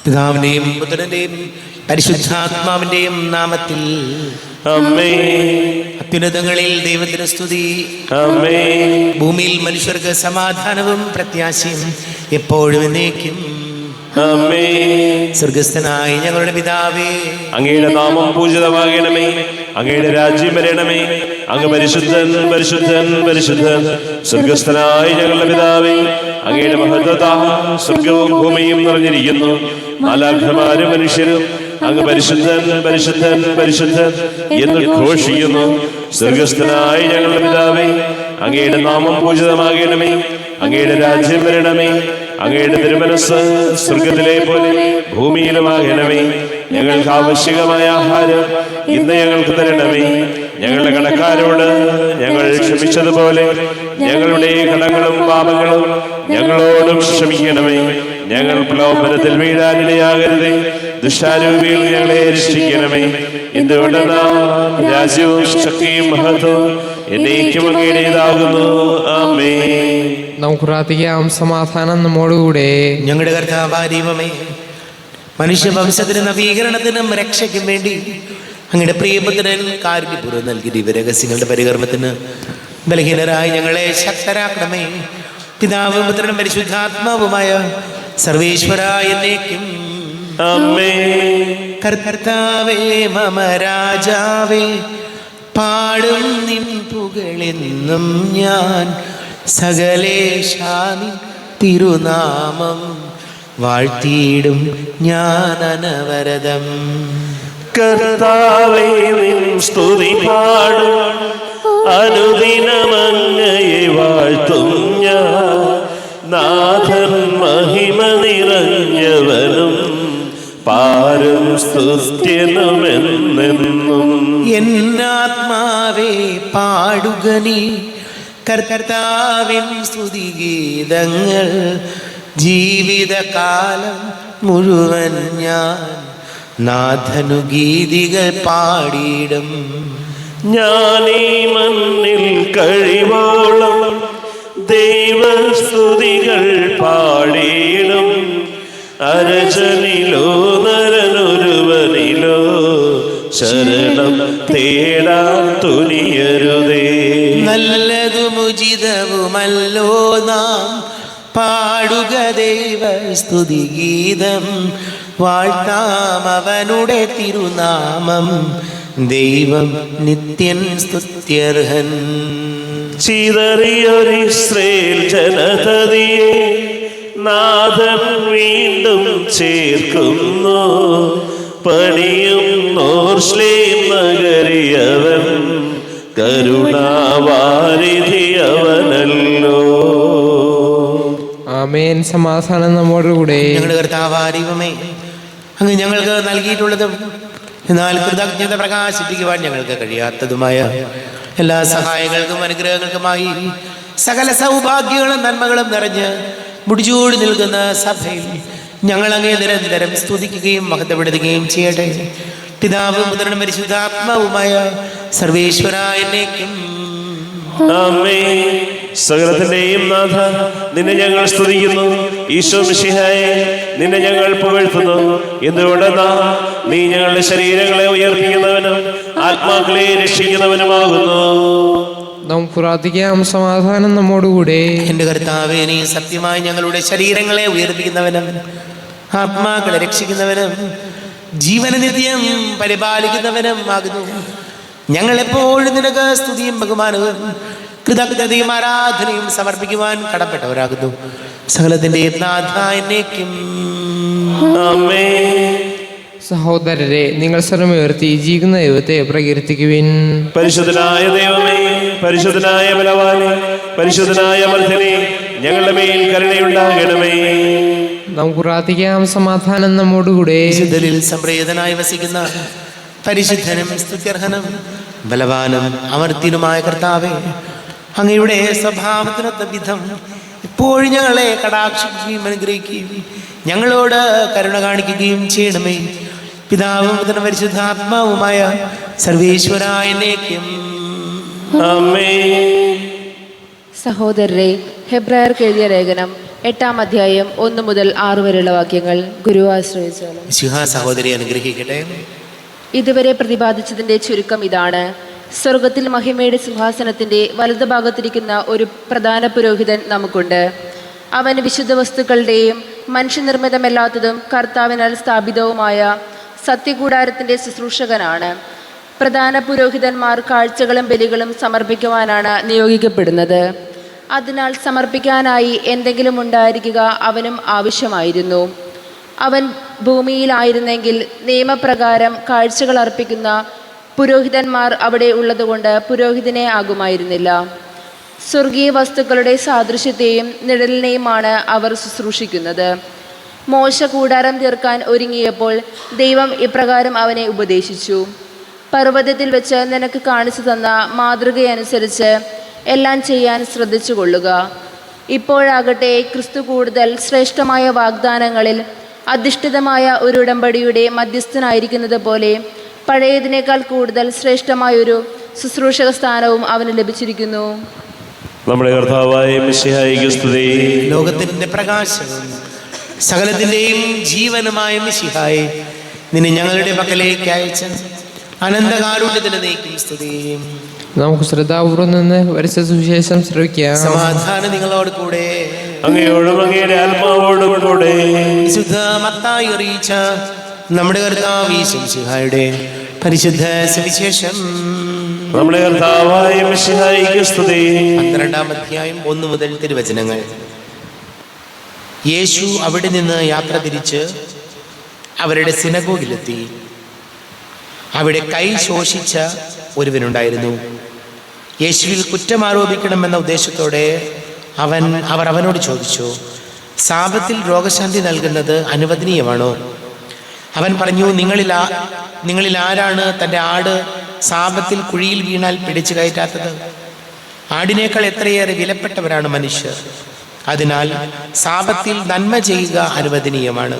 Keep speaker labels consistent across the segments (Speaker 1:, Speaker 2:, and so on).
Speaker 1: പിതാവിന്റെയും പുത്രന്റെയും പരിശുദ്ധാത്മാവിന്റെയും നാമത്തിൽ
Speaker 2: ആമേൻ.
Speaker 1: അത്യുന്നതങ്ങളിൽ ദൈവത്തിന് സ്തുതി.
Speaker 2: ആമേൻ.
Speaker 1: ഭൂമിയിൽ മനുഷ്യർക്ക് സമാധാനവും പ്രത്യാശയും എപ്പോഴും എന്നേക്കും.
Speaker 2: ആമേൻ.
Speaker 1: സ്വർഗസ്ഥനായ ഞങ്ങളുടെ പിതാവേ,
Speaker 2: അങ്ങയുടെ നാമം പൂജിതമാകണമേ. അങ്ങയുടെ രാജ്യം വരണമേ. അങ്ങ് പരിശുദ്ധൻ പരിശുദ്ധൻ പരിശുദ്ധൻ. സ്വർഗസ്ഥനായ ഞങ്ങളുടെ പിതാവേ, അങ്ങയുടെ മഹത്വത സ്വർഗവും ഭൂമിയും നിറഞ്ഞിരിക്കുന്നു. മാലാഖമാരും മനുഷ്യരും അങ്ങ് പരിശുദ്ധൻ പരിശുദ്ധൻ പരിശുദ്ധൻ എന്ന് ഘോഷിക്കുന്നു. സ്വർഗസ്ഥനായ ഞങ്ങളുടെ പിതാവേ, അങ്ങയുടെ നാമം പൂജിതമാകണമേ. അങ്ങയുടെ രാജ്യം വരണമേ. അങ്ങയുടെ തിരുമനസ്സ് സ്വർഗത്തിലെ പോലെ ഭൂമിയിലുമാകണമേ. ഞങ്ങൾക്ക് ആവശ്യകമായ ആഹാരം ഇന്ന് ഞങ്ങൾക്ക് തരണമേ. ഞങ്ങളുടെ കടക്കാരോട് ഞങ്ങൾ ക്ഷമിച്ചതുപോലെ ഞങ്ങളുടെ കടങ്ങളും പാപങ്ങളും ഞങ്ങളോടും ക്ഷമിക്കണമേ. ഞങ്ങൾ പ്രലോഭനത്തിൽ വീഴാനിടയാകരുതേ. ദുഷ്ടാരൂപിയിൽ ഞങ്ങളെ രക്ഷിക്കണമേ. എന്തുകൊണ്ടെന്നാൽ രാജ്യവും ശക്തിയും മഹത്വവും എന്നേക്കും അങ്ങയുടേതാകുന്നു. ആമേൻ.
Speaker 3: നമുക്ക് പ്രാർത്ഥിക്കാം. സമാധാനം നമ്മോടുകൂടെ.
Speaker 1: ഞങ്ങളുടെ കർത്താവായ ദൈവമേ, മനുഷ്യവംശത്തിന് നവീകരണത്തിനും രക്ഷയ്ക്കും വേണ്ടി അങ്ങയുടെ പ്രിയപുത്രൻ കാരുണ്യപൂർവ്വം നൽകിയ ദിവ്യരഹസ്യങ്ങളുടെ പരികർമ്മത്തിന് ബലഹീനരായി ഞങ്ങളെ ശക്തരാക്കണമേ. പിതാവും പുത്രനും പരിശുദ്ധാത്മാവുമായ സർവേശ്വരായ എന്നേക്കും.
Speaker 2: ആമേൻ.
Speaker 1: കർത്താവേ മമ രാജാവേ, പാടും നിൻ പുകളെന്നും ഞാൻ. സകലേശാനി തിരുനാമം വാഴ്ത്തിയിടും ഞാൻ അനവരതം.
Speaker 2: കർത്താവേ, നിൻ സ്തുതി പാടും. അനുദിനമങ്ങയെ വാഴ്ത്തും ഞാൻ. നാഥൻ മഹിമ നിറഞ്ഞവനും പാരും സ്തുത്യനുമെന്നെന്നും.
Speaker 1: എന്നാത്മാവേ പാടുക നീ കർത്താവിൻ സ്തുതിഗീതങ്ങൾ. ജീവിതകാലം മുഴുവൻ ഞാൻ നാഥനു ഗീതികൾ പാടിയിടും.
Speaker 2: ഞാനീ മണ്ണിൽ കഴിവോളം ദൈവസ്തുതികൾ പാടിയിടും. അരജനിലോ നരനൊരുവനിലോ ശരണം തേടാൻ തുനിയരുതേ.
Speaker 1: നല്ലതും ഉചിതവുമല്ലോ നാം പാടുക ദൈവ സ്തുതിഗീതം. വാഴ്ത്താം അവനുടെ തിരുനാമം. ദൈവം നിത്യൻ സ്തുത്യർഹൻ.
Speaker 2: ചിതറിയൊരിസ്രയേൽ ജനതയെ നാഥൻ വീണ്ടും ചേർക്കുന്നു. പണിയും നോർശ്ലേം നഗരിയവൻ കരുണാവാരിധി അവനല്ലോ.
Speaker 3: ആമേൻ. സമാധാനം നമ്മോടുകൂടെ.
Speaker 1: ഞങ്ങളുടെ കർത്താവായ ദൈവമേ, അങ്ങ് ഞങ്ങൾക്ക് നൽകിയിട്ടുള്ളതും എന്നാൽ കൃതജ്ഞത പ്രകാശിപ്പിക്കുവാൻ ഞങ്ങൾക്ക് കഴിയാത്തതുമായ എല്ലാ സഹായങ്ങൾക്കും അനുഗ്രഹങ്ങൾക്കുമായി സകല സൗഭാഗ്യങ്ങളും നന്മകളും നിറഞ്ഞ് മുടിചൂടി നിൽക്കുന്ന സഭയിൽ ഞങ്ങൾ അങ്ങേ നിരന്തരം സ്തുതിക്കുകയും മഹത്വപ്പെടുത്തുകയും ചെയ്യട്ടെ. പിതാവും പുത്രനും പരിശുദ്ധാത്മാവുമായ സർവേശ്വരായ എന്നേക്കും.
Speaker 2: ആമേൻ. സകലത്തിന്റെയും നാഥ, നിന്നെ ഞങ്ങൾ സ്തുതിക്കുന്നു. ഈശോ മിശിഹായെ, നിന്നെ ഞങ്ങൾ പുകഴ്ത്തുന്നു. എന്തുകൊണ്ടെന്നാ നീ ഞങ്ങളുടെ ശരീരങ്ങളെ ഉയർപ്പിക്കുന്നവനും ആത്മാക്കളെ രക്ഷിക്കുന്നവനുമാകുന്നു.
Speaker 3: നമുക്ക് പ്രാർത്ഥിക്കാം. സമാധാനം നമ്മോടുകൂടെ.
Speaker 1: എൻ്റെ കർത്താവേ, നീ സത്യമായി ഞങ്ങളുടെ ശരീരങ്ങളെ ഉയർപ്പിക്കുന്നവനും ആത്മാക്കളെ രക്ഷിക്കുന്നവനും ജീവന നിത്യം പരിപാലിക്കുന്നവനും ആകുന്നു. ഞങ്ങൾ എപ്പോഴും നിനക്ക് സ്തുതിയും ബഹുമാനവും കൃതജ്ഞതയും ആരാധനയും സമർപ്പിക്കുവാൻ കടപ്പെട്ടവരാകുന്നു. സകലത്തിന്റെ നാഥ എന്നേക്കും.
Speaker 2: ആമേൻ.
Speaker 3: സഹോദരരെ, നിങ്ങൾ സ്വരമുയർത്തി ജീവിക്കുന്ന ദൈവത്തെ പ്രകീർത്തിക്കുവിൻ.
Speaker 2: പരിശുദ്ധനായ ദൈവമേ, പരിശുദ്ധനായ ബലവാനേ, പരിശുദ്ധനായ അമർത്യനേ, ഞങ്ങളുടെ മേൽ കരുണയുണ്ടാകണമേ.
Speaker 3: നമുക്ക് പ്രാർത്ഥിക്കാം. സമാധാനം നമ്മോടുകൂടെ.
Speaker 1: വിശുദ്ധരിൽ സംപ്രീതനായി വസിക്കുന്ന പരിശുദ്ധനും സ്തുത്യർഹനും ബലവാനും അമർത്യനുമായ കർത്താവേ, അങ്ങയുടെ സ്വഭാവത്തിനൊത്ത വിധം എപ്പോഴും ഞങ്ങളെ കടാക്ഷിക്കുകയും അനുഗ്രഹിക്കുകയും ഞങ്ങളോട് കരുണ കാണിക്കുകയും ചെയ്യണമേ. പിതാവും പുത്രനും പരിശുദ്ധാത്മാവുമായ സർവേശ്വരായ എന്നേക്കും.
Speaker 2: ആമേൻ.
Speaker 4: സഹോദരരെ, ഹെബ്രായർക്ക് എഴുതിയ ലേഖനം 8-ാം അധ്യായം 1 മുതൽ 6 വരെയുള്ള വാക്യങ്ങൾ. ഗുരു ആശ്രയിച്ചാലും.
Speaker 1: ശിഹാ സഹോദരി അനുഗ്രഹിക്കട്ടെ.
Speaker 4: ഇതുവരെ പ്രതിപാദിച്ചതിൻ്റെ ചുരുക്കം ഇതാണ്. സ്വർഗത്തിൽ മഹിമയുടെ സിംഹാസനത്തിൻ്റെ വലതുഭാഗത്തിരിക്കുന്ന ഒരു പ്രധാന പുരോഹിതൻ നമുക്കുണ്ട്. അവൻ വിശുദ്ധ വസ്തുക്കളുടെയും മനുഷ്യനിർമ്മിതമല്ലാത്തതും കർത്താവിനാൽ സ്ഥാപിതവുമായ സത്യകൂടാരത്തിൻ്റെ ശുശ്രൂഷകനാണ്. പ്രധാന പുരോഹിതന്മാർ കാഴ്ചകളും ബലികളും സമർപ്പിക്കുവാനാണ് നിയോഗിക്കപ്പെടുന്നത്. അതിനാൽ സമർപ്പിക്കാനായി എന്തെങ്കിലും ഉണ്ടായിരിക്കുക അവനും ആവശ്യമായിരുന്നു. അവൻ ഭൂമിയിലായിരുന്നെങ്കിൽ നിയമപ്രകാരം കാഴ്ചകൾ അർപ്പിക്കുന്ന പുരോഹിതന്മാർ അവിടെ ഉള്ളതുകൊണ്ട് പുരോഹിതനെ ആകുമായിരുന്നില്ല. സ്വർഗീയ വസ്തുക്കളുടെ സാദൃശ്യത്തെയും നിഴലിനെയുമാണ് അവർ ശുശ്രൂഷിക്കുന്നത്. മോശ കൂടാരം തീർക്കാൻ ഒരുങ്ങിയപ്പോൾ ദൈവം ഇപ്രകാരം അവനെ ഉപദേശിച്ചു: പർവ്വതത്തിൽ വെച്ച് നിനക്ക് കാണിച്ചു തന്ന മാതൃകയനുസരിച്ച് എല്ലാം ചെയ്യാൻ ശ്രദ്ധിച്ചു കൊള്ളുക. ഇപ്പോഴാകട്ടെ ക്രിസ്തു കൂടുതൽ ശ്രേഷ്ഠമായ വാഗ്ദാനങ്ങളിൽ അധിഷ്ഠിതമായ ഒരു ഉടമ്പടിയുടെ മധ്യസ്ഥനായിരിക്കുന്നത് പോലെ പഴയതിനേക്കാൾ കൂടുതൽ ശ്രേഷ്ഠമായൊരു ശുശ്രൂഷക സ്ഥാനവും അവന് ലഭിച്ചിരിക്കുന്നു.
Speaker 2: നമ്മുടെ കർത്താവായ മിശിഹായിക്ക് സ്തുതി.
Speaker 1: ലോകത്തിന്റെ പ്രകാശവും സകലത്തിന്റെയും ജീവനുമായ മിശിഹായെ, നിന്നെ ഞങ്ങളുടെ പക്കലേക്ക് അയച്ച അനന്തകാരുണ്യത്തിന് നീക്കും സ്തുതി.
Speaker 3: നമുക്ക് ശ്രദ്ധാപൂർവം നിന്ന് വരച്ച സുവിശേഷം ശ്രവിക്കാം.
Speaker 1: സമാധാനം നിങ്ങളോട് കൂടെ.
Speaker 2: അങ്ങയോടും അങ്ങയുടെ ആത്മാവോടും കൂടെ.
Speaker 1: വിശുദ്ധ മത്തായി അറിയിച്ച നമ്മുടെ കർത്താവ് മിശിഹായുടെ പരിശുദ്ധ സുവിശേഷം.
Speaker 2: നമ്മുടെ കർത്താവായ മിശിഹായിക്ക് സ്തുതി.
Speaker 1: 12-ാം അധ്യായം 1 മുതൽ തിരുവചനങ്ങൾ. യേശു അവിടെ നിന്ന് യാത്ര തിരിച്ച് അവരുടെ സിനഗോഗിലെത്തി. അവിടെ കൈ ശോഷിച്ച ഒരുവനുണ്ടായിരുന്നു. യേശുവിൽ കുറ്റം ആരോപിക്കണമെന്ന ഉദ്ദേശത്തോടെ അവർ അവനോട് ചോദിച്ചു: സാപത്തിൽ രോഗശാന്തി നൽകുന്നത് അനുവദനീയമാണോ? അവൻ പറഞ്ഞു: നിങ്ങളിൽ ആരാണ് തൻ്റെ ആട് സാപത്തിൽ കുഴിയിൽ വീണാൽ പിടിച്ചു കയറ്റാത്തത്? ആടിനേക്കാൾ എത്രയേറെ വിലപ്പെട്ടവരാണ് മനുഷ്യർ. അതിനാൽ സാപത്തിൽ നന്മ ചെയ്യുക അനുവദനീയമാണ്.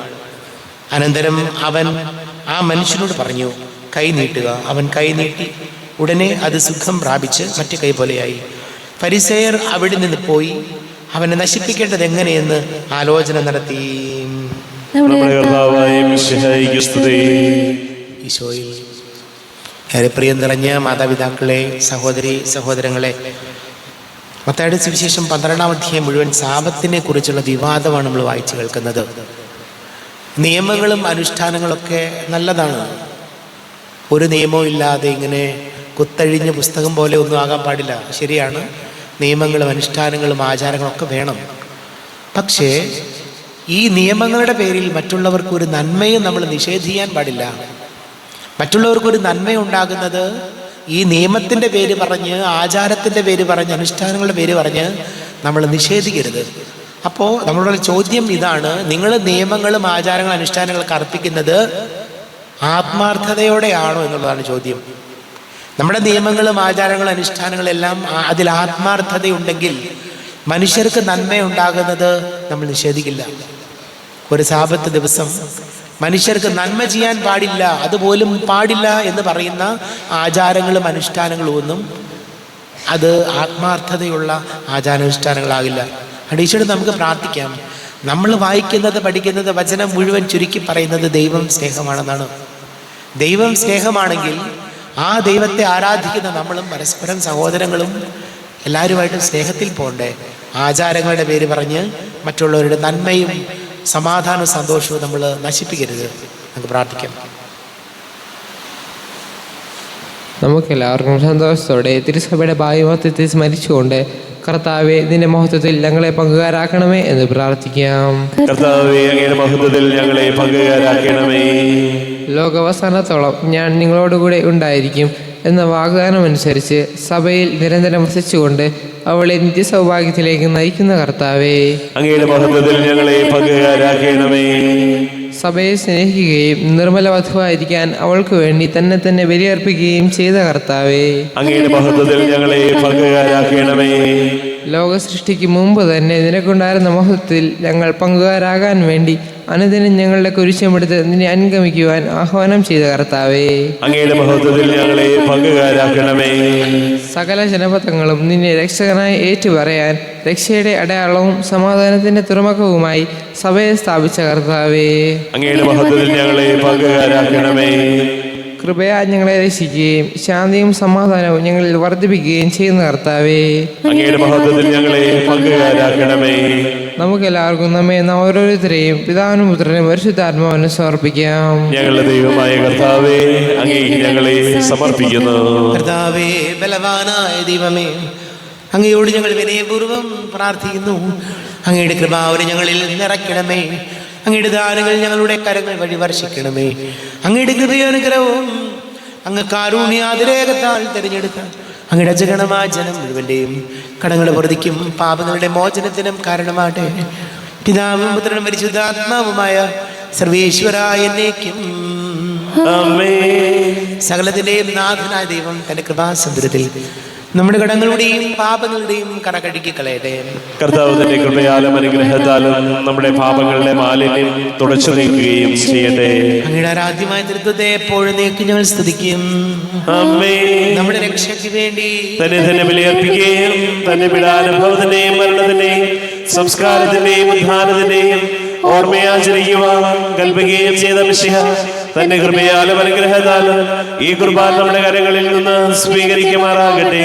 Speaker 1: അനന്തരം അവൻ ആ മനുഷ്യനോട് പറഞ്ഞു: കൈ നീട്ടുക. അവൻ കൈ നീട്ടി. ഉടനെ അത് സുഖം പ്രാപിച്ച് മറ്റു കൈ പോലെയായി. ഫരിസേയർ അവിടെ നിന്ന് പോയി അവനെ നശിപ്പിക്കേണ്ടത് എങ്ങനെയെന്ന് ആലോചന നടത്തി. ഈശോയിൽ ഏറെ പ്രിയം നിറഞ്ഞ മാതാപിതാക്കളെ, സഹോദരി സഹോദരങ്ങളെ, മത്തായിയുടെ സുവിശേഷം 12-ാം അധ്യായം മുഴുവൻ സാപത്തിനെ കുറിച്ചുള്ള വിവാദമാണ് നമ്മൾ വായിച്ചു കേൾക്കുന്നത്. നിയമങ്ങളും അനുഷ്ഠാനങ്ങളൊക്കെ നല്ലതാണ്. ഒരു നിയമവും ഇല്ലാതെ ഇങ്ങനെ കുത്തഴിഞ്ഞ പുസ്തകം പോലെ ഒന്നും ആകാൻ പാടില്ല. ശരിയാണ്, നിയമങ്ങളും അനുഷ്ഠാനങ്ങളും ആചാരങ്ങളൊക്കെ വേണം. പക്ഷേ ഈ നിയമങ്ങളുടെ പേരിൽ മറ്റുള്ളവർക്കൊരു നന്മയും നമ്മൾ നിഷേധിക്കാൻ പാടില്ല. മറ്റുള്ളവർക്കൊരു നന്മയുണ്ടാകുന്നത് ഈ നിയമത്തിൻ്റെ പേര് പറഞ്ഞ്, ആചാരത്തിൻ്റെ പേര് പറഞ്ഞ്, അനുഷ്ഠാനങ്ങളുടെ പേര് പറഞ്ഞ് നമ്മൾ നിഷേധിക്കരുത്. അപ്പോൾ നമ്മളുടെ ചോദ്യം ഇതാണ്: നിങ്ങൾ നിയമങ്ങളും ആചാരങ്ങളും അനുഷ്ഠാനങ്ങളൊക്കെ അർപ്പിക്കുന്നത് ആത്മാർത്ഥതയോടെയാണോ എന്നുള്ളതാണ് ചോദ്യം. നമ്മുടെ നിയമങ്ങളും ആചാരങ്ങളും അനുഷ്ഠാനങ്ങളെല്ലാം അതിൽ ആത്മാർത്ഥതയുണ്ടെങ്കിൽ മനുഷ്യർക്ക് നന്മയുണ്ടാകുന്നത് നമ്മൾ നിഷേധിക്കില്ല. ഒരു സാബത്ത് ദിവസം മനുഷ്യർക്ക് നന്മ ചെയ്യാൻ പാടില്ല, അതുപോലും പാടില്ല എന്ന് പറയുന്ന ആചാരങ്ങളും അനുഷ്ഠാനങ്ങളും ഒന്നും അത് ആത്മാർത്ഥതയുള്ള ആചാരാനുഷ്ഠാനങ്ങളാകില്ല. അടീച്ചോട് നമുക്ക് പ്രാർത്ഥിക്കാം. നമ്മൾ വായിക്കുന്നത്, പഠിക്കുന്നത്, വചനം മുഴുവൻ ചുരുക്കി പറയുന്നത് ദൈവം സ്നേഹമാണെന്നാണ്. ദൈവം സ്നേഹമാണെങ്കിൽ ആ ദൈവത്തെ ആരാധിക്കുന്ന നമ്മളും പരസ്പരം സഹോദരങ്ങളും എല്ലാവരുമായിട്ടും സ്നേഹത്തിൽ പോകണ്ടേ? ആചാരങ്ങളുടെ പേര് പറഞ്ഞ് മറ്റുള്ളവരുടെ നന്മയും സമാധാനവും സന്തോഷവും നമ്മൾ നശിപ്പിക്കരുത്. നമുക്ക് പ്രാർത്ഥിക്കാം.
Speaker 3: നമുക്കെല്ലാവർക്കും സന്തോഷത്തോടെ തിരുസഭയുടെ ഭാഗ്യമത്വത്തെ സ്മരിച്ചുകൊണ്ട് കർത്താവെ, നിന്റെ മഹത്വത്തിൽ ഞങ്ങളെ പങ്കുകാരാക്കണമേ എന്ന് പ്രാർത്ഥിക്കാം.
Speaker 2: കർത്താവേ, അങ്ങയുടെ മഹത്വത്തിൽ ഞങ്ങളെ പങ്കുകാരാക്കണമേ.
Speaker 3: ലോകാവസാനത്തോളം ഞാൻ നിങ്ങളോടുകൂടെ ഉണ്ടായിരിക്കും എന്ന വാഗ്ദാനമനുസരിച്ച് സഭയിൽ നിരന്തരം വസിച്ചുകൊണ്ട് അവളെ നിത്യസൗഭാഗ്യത്തിലേക്ക് നയിക്കുന്ന കർത്താവേ,
Speaker 2: അങ്ങയുടെ മഹത്വത്തിൽ ഞങ്ങളെ പങ്കുകാരാക്കണമേ.
Speaker 3: സഭയെ സ്നേഹിക്കുകയും നിർമ്മല വധുവായിരിക്കാൻ അവൾക്ക് വേണ്ടി തന്നെ ബലിയർപ്പിക്കുകയും ചെയ്ത കർത്താവേ,
Speaker 2: അങ്ങയുടെ മഹത്വത്തിൽ ഞങ്ങളെ പങ്കുകാരാക്കണമേ.
Speaker 3: ലോക സൃഷ്ടിക്ക് മുമ്പ് തന്നെ നിനക്കുണ്ടായിരുന്ന മഹത്വത്തിൽ ഞങ്ങൾ പങ്കുകാരാകാൻ വേണ്ടി അനുദിനം ഞങ്ങളുടെ കുരിശമെടുത്ത് നിന്നെ അനുഗമിക്കുവാൻ ആഹ്വാനം ചെയ്ത കർത്താവേ,
Speaker 2: അങ്ങയുടെ മഹത്വത്തിൽ ഞങ്ങളെ പങ്കുകാരാക്കണമേ.
Speaker 3: സകല ജനപദങ്ങളും നിന്നെ രക്ഷകനായി ഏറ്റുപറയാൻ രക്ഷയുടെ അടയാളവും സമാധാനത്തിന്റെ തുറമുഖവുമായി സഭയെ സ്ഥാപിച്ച കർത്താവേ,
Speaker 2: അങ്ങയുടെ മഹത്വത്തിൽ ഞങ്ങളെ പങ്കുകാരാക്കണമേ.
Speaker 3: കൃപയാ ഞങ്ങളെ രക്ഷിക്കുകയും ശാന്തിയും സമാധാനവും ഞങ്ങളിൽ വർദ്ധിപ്പിക്കുകയും ചെയ്യുന്ന കർത്താവേ,
Speaker 2: അങ്ങയുടെ മഹത്വത്തിൽ ഞങ്ങളെ പങ്കുകാരാക്കണമേ.
Speaker 3: നമുക്കെല്ലാവർക്കും നമ്മെ ഓരോരുത്തരെയും പിതാവിനും പുത്രനും പരിശുദ്ധാത്മാവിനും സമർപ്പിക്കാം.
Speaker 2: ഞങ്ങളുടെ ദൈവമായ കർത്താവേ, അങ്ങേക്ക് ഞങ്ങളെ സമർപ്പിക്കുന്നു.
Speaker 1: കർത്താവേ, ബലവാനായ ദൈവമേ, അങ്ങയോട് ഞങ്ങൾ വിനയപൂർവ്വം പ്രാർത്ഥിക്കുന്നു. അങ്ങയുടെ കൃപാവരെ ഞങ്ങളിൽ നിറയ്ക്കണമേ. അങ്ങയുടെ ദാനങ്ങൾ ഞങ്ങളുടെ കരങ്ങൾ വഴി വർഷിക്കണമേ. അങ്ങയുടെ കൃപയാനുഗ്രഹവും അങ്ങ് കാരുണ്യാതിരേകത്താൽ തിരഞ്ഞെടുത്ത അങ്ങയുടെ അജഗണമായ ജനം മുഴുവൻ്റെയും കടങ്ങളുടെ പ്രതിക്കും പാപങ്ങളുടെ മോചനത്തിനും കാരണമാട്ടെ. പിതാവും പുത്രനും പരിശുദ്ധാത്മാവുമായ സർവേശ്വരായ എന്നേക്കും
Speaker 2: ആമേൻ.
Speaker 1: സകലത്തിന്റെയും നാഥനായ ദൈവം തന്റെ കൃപാസമുദ്രത്തിൽ നമ്മുടെ കടങ്ങളുടെയും പാപങ്ങളുടെയും കറകഴുകി കളയട്ടെ.
Speaker 2: കർത്താവ് തന്റെ കൃപയാലും അനുഗ്രഹത്താലും നമ്മുടെ പാപങ്ങളുടെ മാലിന്യം തുടച്ചു നീക്കുകയും ചെയ്യട്ടെ.
Speaker 1: അങ്ങയുടെ ആരാധ്യമായ തൃത്വത്തെ എപ്പോഴും നീക്കി ഞങ്ങൾ സ്തുതിക്കും.
Speaker 2: ആമേൻ.
Speaker 1: നമ്മുടെ രക്ഷയ്ക്ക് വേണ്ടി
Speaker 2: തന്നെ ബലിയർപ്പിക്കുകയും തന്റെ പീഡാനുഭവത്തിന്റെയും മരണത്തിന്റെയും സംസ്കാരത്തിന്റെയും ഉദ്ധാനത്തിന്റെയും ഓർമ്മയാചരിക്കുവാൻ കൽപ്പിക്കുകയും ചെയ്ത മിശിഹ തന്റെ കൃപയാലും അനുഗ്രഹത്താലും ഈ കുർബാന നമ്മുടെ കരങ്ങളിൽ നിന്ന് സ്വീകരിക്കുമാറാകട്ടെ.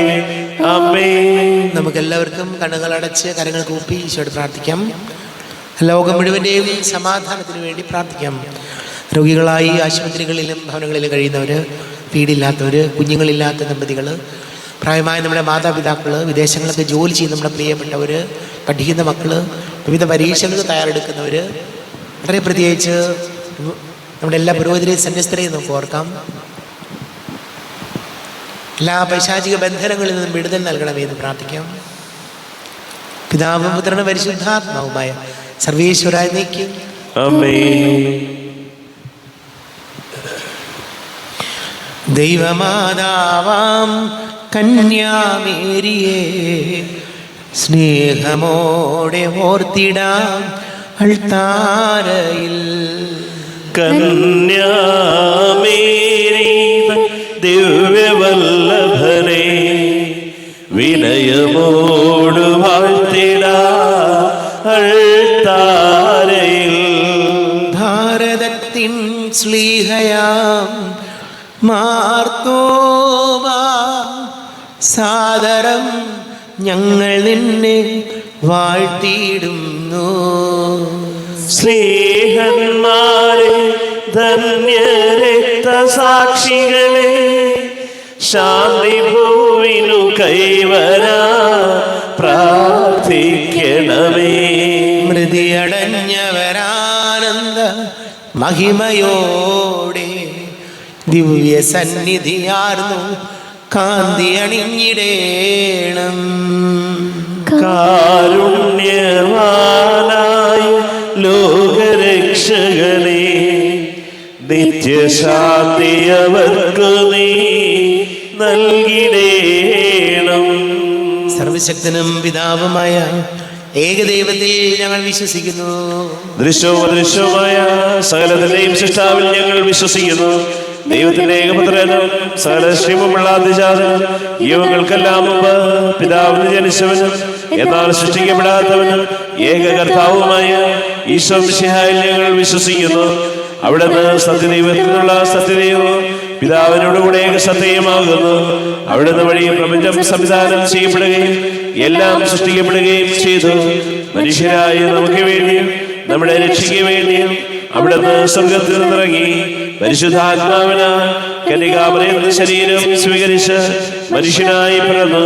Speaker 2: ആമേൻ.
Speaker 1: നമുക്കെല്ലാവർക്കും കണ്ണുകൾ അടച്ച് കരങ്ങൾ കൂപ്പി ഈശോയോട് പ്രാർത്ഥിക്കാം. ലോകം മുഴുവൻ്റെയും സമാധാനത്തിന് വേണ്ടി പ്രാർത്ഥിക്കാം. രോഗികളായി ആശുപത്രികളിലും ഭവനങ്ങളിലും കഴിയുന്നവർ, വീടില്ലാത്തവർ, കുഞ്ഞുങ്ങളില്ലാത്ത ദമ്പതികൾ, പ്രായമായ നമ്മുടെ മാതാപിതാക്കൾ, വിദേശങ്ങളൊക്കെ ജോലി ചെയ്യുന്ന നമ്മുടെ പ്രിയപ്പെട്ടവർ, പഠിക്കുന്ന മക്കൾ, വിവിധ പരീക്ഷകൾക്ക് തയ്യാറെടുക്കുന്നവർ, വളരെ പ്രത്യേകിച്ച് നമ്മുടെ എല്ലാ പുരോഹിതരെയും സന്യസ്തരെയും നമുക്ക് ഓർക്കാം. എല്ലാ പൈശാചിക ബന്ധനങ്ങളിൽ നിന്നും വിടുതൽ നൽകണമേ എന്ന് പ്രാർത്ഥിക്കാം. പിതാവും പുത്രനും പരിശുദ്ധാത്മാവുമായ സർവേശ്വരായ നീക്കും.
Speaker 2: ആമേൻ.
Speaker 1: ദൈവമാതാവാം കന്യാമേരിയെ സ്നേഹമോടെ ഓർത്തിടാം അൾത്താരയിൽ.
Speaker 2: കന്യാമേരി ദിവ്യവല്ലഭനെ വിനയമോട് വാഴ്ത്തിടാം അൾത്താരയിൽ.
Speaker 1: ഭാരതത്തിൻ ശ്ലീഹയാം മാർത്തോമാ സാദരം ഞങ്ങൾ നിന്നെ വാഴ്ത്തിയിടുന്നു.
Speaker 2: സ്നേഹന്മാരെ, ധന്യരക്തസാക്ഷികളെ, ശാന്തി ഭൂവിനു കൈവരാ പ്രാർത്ഥിക്കണമേ.
Speaker 1: മൃതിയടഞ്ഞവരാനന്ദ മഹിമയോടെ ദിവ്യ സന്നിധിയാർന്നു കാന്തി അണിഞ്ഞിടേണം.
Speaker 2: കാരുണ്യവാനായ ലോകരക്ഷകനെ, നിത്യശാന്തി അവർക്കു നീ നൽകിടേണം.
Speaker 1: സർവശക്തനും പിതാവുമായ ഏകദൈവത്തിൽ ഞങ്ങൾ വിശ്വസിക്കുന്നു.
Speaker 2: ദൃശ്യവും അദൃശ്യവുമായ സകലത്തിന്റെയും സൃഷ്ടാവിൽ ഞങ്ങൾ വിശ്വസിക്കുന്നു. ദൈവത്തിന്റെ ഏകപുത്രനും സകല ശ്രീമുള്ള അതിജാതനും യുവങ്ങൾക്കെല്ലാം മുമ്പ് പിതാവിന് ജനിച്ചവനും എന്നാൽ സൃഷ്ടിക്കപ്പെടാത്തവനും ഏക കർത്താവുമായ ഈശോ മിശിഹായിൽ ഞങ്ങൾ വിശ്വസിക്കുന്നു. അവിടുന്ന് സത്യദൈവത്തിൽ നിന്നുള്ള സത്യദൈവവും പിതാവിനോടുകൂടെ ഏക സത്യമാകുന്നു. അവിടുന്ന് വഴി പ്രപഞ്ചം സംവിധാനം ചെയ്യപ്പെടുകയും എല്ലാം സൃഷ്ടിക്കപ്പെടുകയും ചെയ്തു. മനുഷ്യരായ നമുക്ക് വേണ്ടിയും നമ്മുടെ രക്ഷയ്ക്ക് വേണ്ടിയും അവിടുന്ന് സ്വർഗത്തിൽ നിന്നിറങ്ങി പരിശുദ്ധാത്മാവിനാൽ കന്യകാമറിയത്തിന്റെ ശരീരം സ്വീകരിച്ച് മനുഷ്യനായി പിറന്നു.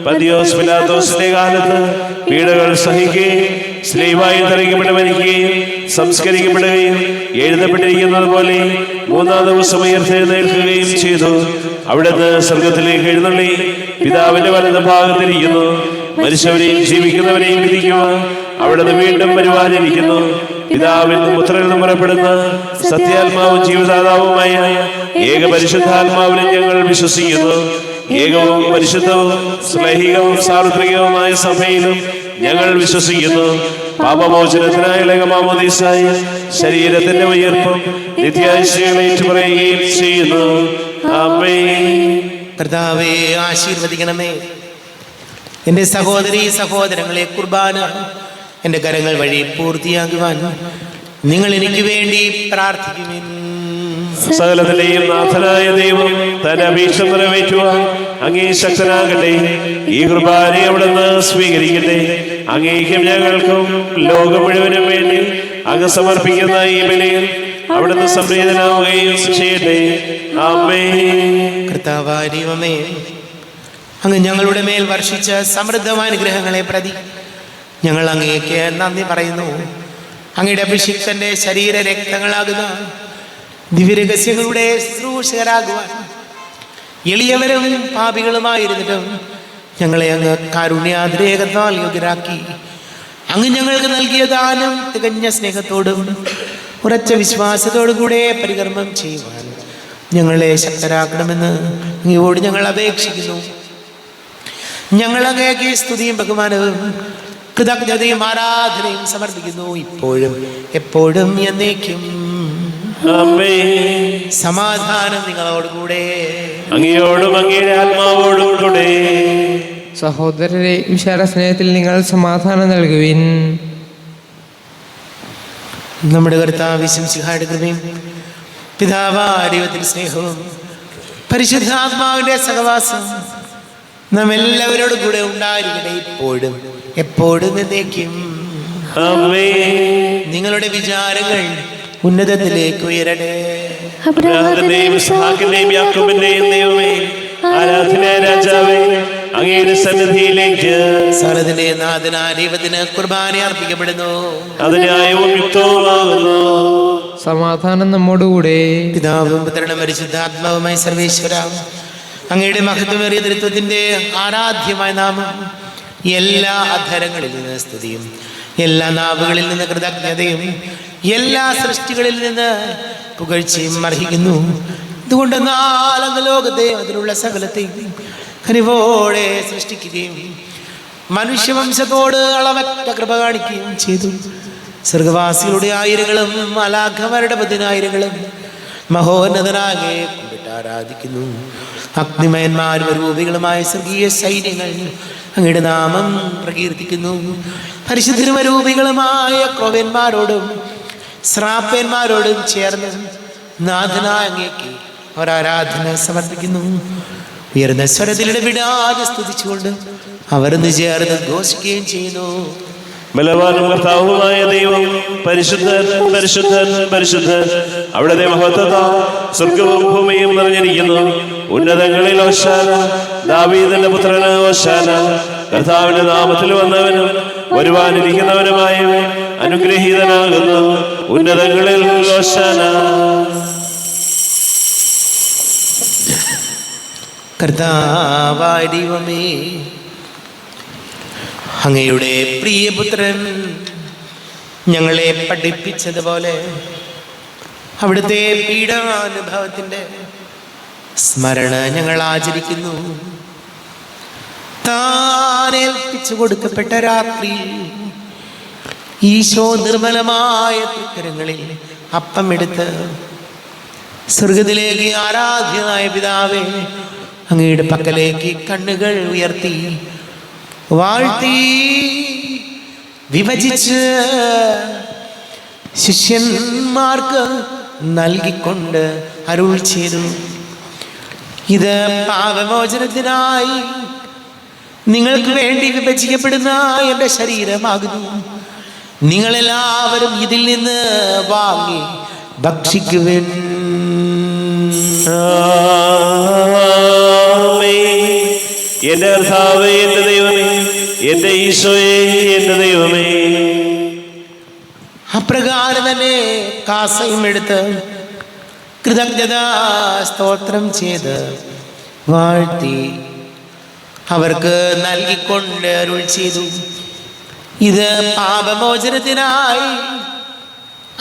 Speaker 2: പന്തിയോസ് പിലാത്തോസിന്റെ കാലത്ത് പീഡകൾ സഹിക്കുകയും സ്ലീവായി തറയ്ക്കപ്പെട്ട് മരിക്കുകയും സംസ്കരിക്കപ്പെടുകയും എഴുതപ്പെട്ടിരിക്കുന്നത് പോലെ മൂന്നാം ദിവസം ഉയർത്തെഴുന്നേൽക്കുകയും ചെയ്തു. അവിടുന്ന് സ്വർഗത്തിലേക്ക് എഴുന്നള്ളി പിതാവിന്റെ വലത് ഭാഗത്തിരിക്കുന്നു. മരിച്ചവരെയും ജീവിക്കുന്നവരെയും വിധിക്കുവാൻ അവിടുന്ന് വീണ്ടും വരുവാനിരിക്കുന്നു. പിതാവിൽ നിന്നും പുത്രനിൽ നിന്നും പുറപ്പെടുന്ന സത്യാത്മാവും ജീവദാതാവുമായ ഏക പരിശുദ്ധാത്മാവിനെ ഞങ്ങൾ വിശ്വസിക്കുന്നു. ഏകവും പരിശുദ്ധവും സ്നേഹികവും സാർവത്രികവുമായ സഭയിലും ഞങ്ങൾ വിശ്വസിക്കുന്നു. പാപമോചനത്തിനായുള്ള മാമോദീസായ ശരീരത്തിന്റെ ഉയർപ്പും നിത്യാശകളെ ഏറ്റുപറയുകയും ചെയ്യുന്നു. ആമേൻ.
Speaker 1: കർത്താവേ, ആശീർവദിക്കണമേ. എൻ്റെ സഹോദരീ സഹോദരങ്ങളെ, കുർബാന എൻ്റെ കരങ്ങൾ വഴി പൂർത്തിയാക്കുവാൻ നിങ്ങൾ എനിക്ക് വേണ്ടി പ്രാർത്ഥിക്കുവിൻ.
Speaker 2: സകലത്തിലെയും നാഥനായ ദൈവം തന്റെ അപേക്ഷ നിറവേറ്റുവാൻ അങ്ങേ ശക്തനാകട്ടെ. ഈ കുർബാനയെ അവിടുന്ന് സ്വീകരിക്കട്ടെ. അങ്ങേക്കും ഞങ്ങൾക്കും ലോകം മുഴുവനും വേണ്ടി അങ്ങ് സമർപ്പിക്കുന്ന ഈ ബലിയിൽ അവിടുന്ന് സംപ്രീതനാവുകയും ചെയ്യട്ടെ. ആമേൻ.
Speaker 1: കർത്താവായ ദൈവമേ, അങ്ങ് ഞങ്ങളുടെ മേൽ വർഷിച്ച സമൃദ്ധമായ അനുഗ്രഹങ്ങളെ പ്രതി ഞങ്ങൾ അങ്ങേക്ക് നന്ദി പറയുന്നു. അങ്ങയുടെ അഭിഷിക്തന്റെ ശരീര രക്തങ്ങളാകുന്ന ദിവ്യരഹസ്യങ്ങളുടെ ശുശ്രൂഷകരാകുവാൻ എളിയവരും പാപികളുമായിരുന്നിട്ടും ഞങ്ങളെ അങ്ങ് കാരുണ്യാതിരേകത്താൽ യോഗ്യരാക്കി. അങ്ങ് ഞങ്ങൾക്ക് നൽകിയ ദാനം തികഞ്ഞ സ്നേഹത്തോടും ഉറച്ച വിശ്വാസത്തോടും കൂടെ പരികർമ്മം ചെയ്യുവാൻ ഞങ്ങളെ ശക്തരാക്കണമെന്ന് അങ്ങയോട് ഞങ്ങൾ അപേക്ഷിക്കുന്നു. ഞങ്ങൾ അങ്ങേക്ക് സ്തുതിയും ബഹുമാനവും കൃതജ്ഞതയും ആരാധനയും സമർപ്പിക്കുന്നു, ഇപ്പോഴും എപ്പോഴും എന്നേക്കും. സമാധാനം നിങ്ങളോടുകൂടെ,
Speaker 2: അങ്ങയോടും അങ്ങയുടെ ആത്മാവോടും കൂടെ.
Speaker 3: സഹോദരരെ, വിശാല സ്നേഹത്തിൽ നിങ്ങൾ സമാധാനം നൽകുവിൻ.
Speaker 1: നമ്മുടെ കർത്താവ് മിശിഹായുടെ കൃപയും പിതാവായ ദൈവത്തിന്റെ സ്നേഹവും പരിശുദ്ധാത്മാവിന്റെ സഹവാസം നാം എല്ലാവരോടും കൂടെ ഉണ്ടായിരിക്കട്ടെ, ഇപ്പോഴും എപ്പോഴും എന്നേക്കും. നിങ്ങളുടെ വിചാരങ്ങൾ ഉന്നതത്തിലേക്ക് ഉയരട്ടെ.
Speaker 2: ആരാധനായ രാജാവേ, അങ്ങയുടെ സന്നിധിയിലേക്ക്
Speaker 1: സകലത്തിന്റെ നാഥനായ ദൈവത്തിന് കുർബാന അർപ്പിക്കപ്പെടുന്നു.
Speaker 2: അത് ന്യായവും യുക്തവുമാകുന്നു.
Speaker 3: സമാധാനം നമ്മോടുകൂടെ.
Speaker 1: പിതാവും പുത്രനും പരിശുദ്ധാത്മാവുമായി സർവേശ്വര, അങ്ങയുടെ മഹത്വമേറിയ തൃത്വത്തിന്റെ ആരാധ്യമായ നാമം എല്ലാ അധരങ്ങളിൽ നിന്ന് സ്തുതിയും എല്ലാ നാവുകളിൽ നിന്ന് കൃതജ്ഞതയും എല്ലാ സൃഷ്ടികളിൽ നിന്ന് പുകഴ്ചയും അർഹിക്കുന്നു. ഇതുകൊണ്ട് നാലങ്ങ് ലോകത്തെ അതിലുള്ള സകലത്തെയും കനിവോടെ സൃഷ്ടിക്കുകയും മനുഷ്യവംശത്തോട് അളവറ്റ കൃപ കാണിക്കുകയും ചെയ്തു. സ്വർഗവാസികളുടെ ആയിരങ്ങളും മാലാഖമാരുടെ പതിനായിരങ്ങളും മഹോന്നതനാകെ കുമ്പിട്ട് ആരാധിക്കുന്നു. അഗ്നിമയന്മാരും രൂപികളുമായ സ്വർഗീയ സൈന്യങ്ങൾ അങ്ങയുടെ നാമം പ്രകീർത്തിക്കുന്നു. പരിശുദ്ധരൂപികളുമായ ക്രോവ്യന്മാരോടും ശ്രാപ്പന്മാരോടും ചേർന്ന് നാഥനായ അങ്ങേക്ക് ഒരാരാധന സമർപ്പിക്കുന്നു. ഉയർന്ന സ്വരത്തിൽ ഇടപെടാതെ സ്തുതിച്ചുകൊണ്ട് അവർ ചേർന്ന് ഘോഷിക്കുകയും ചെയ്യുന്നു.
Speaker 2: ബലവാനും കർത്താവുമായ ദൈവം പരിശുദ്ധൻ പരിശുദ്ധൻ പരിശുദ്ധൻ. അവിടുത്തെ മഹത്വത്താൽ സ്വർഗവും ഭൂമിയും നിറഞ്ഞിരിക്കുന്നു. ഉന്നതങ്ങളിൽ ഹോശാന, ദാവീദിന്റെ പുത്രന് ഹോശാന. കർത്താവിന്റെ നാമത്തിൽ വന്നവനും വരുവാനിരിക്കുന്നവനുമായവൻ അനുഗ്രഹീതനാകുന്നു. ഉന്നതങ്ങളിൽ ഹോശാന.
Speaker 1: കർത്താവായ ദൈവമേ, അങ്ങയുടെ പ്രിയപുത്രൻ ഞങ്ങളെ പഠിപ്പിച്ചതുപോലെ അവിടുത്തെ പീഡാനുഭവത്തിൻ്റെ സ്മരണ ഞങ്ങൾ ആചരിക്കുന്നു. താൻ ഏൽപ്പിച്ചു കൊടുക്കപ്പെട്ട രാത്രി ഈശോ നിർമ്മലമായ തൃക്കരങ്ങളിൽ അപ്പം എടുത്ത് സ്വർഗത്തിലേക്ക് ആരാധ്യനായ പിതാവേ, അങ്ങയുടെ പക്കലേക്ക് കണ്ണുകൾ ഉയർത്തി വാഴ്ത്തി വിഭജിച്ച് ശിഷ്യന്മാർക്ക് നൽകിക്കൊണ്ട് അരുൾ ചെയ്തു, ഇത് പാപമോചനത്തിനായി നിങ്ങൾക്ക് വേണ്ടി വിഭജിക്കപ്പെടുന്ന എൻ്റെ ശരീരമാകുന്നു. നിങ്ങളെല്ലാവരും ഇതിൽ നിന്ന് വാങ്ങി ഭക്ഷിക്കുവിൻ.
Speaker 2: എന്റെ കർത്താവേ, എന്റെ ദൈവമേ, എന്റെ ഈശോയെ, എന്റെ ദൈവമേ.
Speaker 1: അപ്രകാരം തന്നെ കാസയും എടുത്ത് കൃതജ്ഞതാ സ്തോത്രം ചെയ്ത് വാഴ്ത്തി അവർക്ക് നൽകിക്കൊണ്ട് അരുൾ ചെയ്തു, ഇത് പാപമോചനത്തിനായി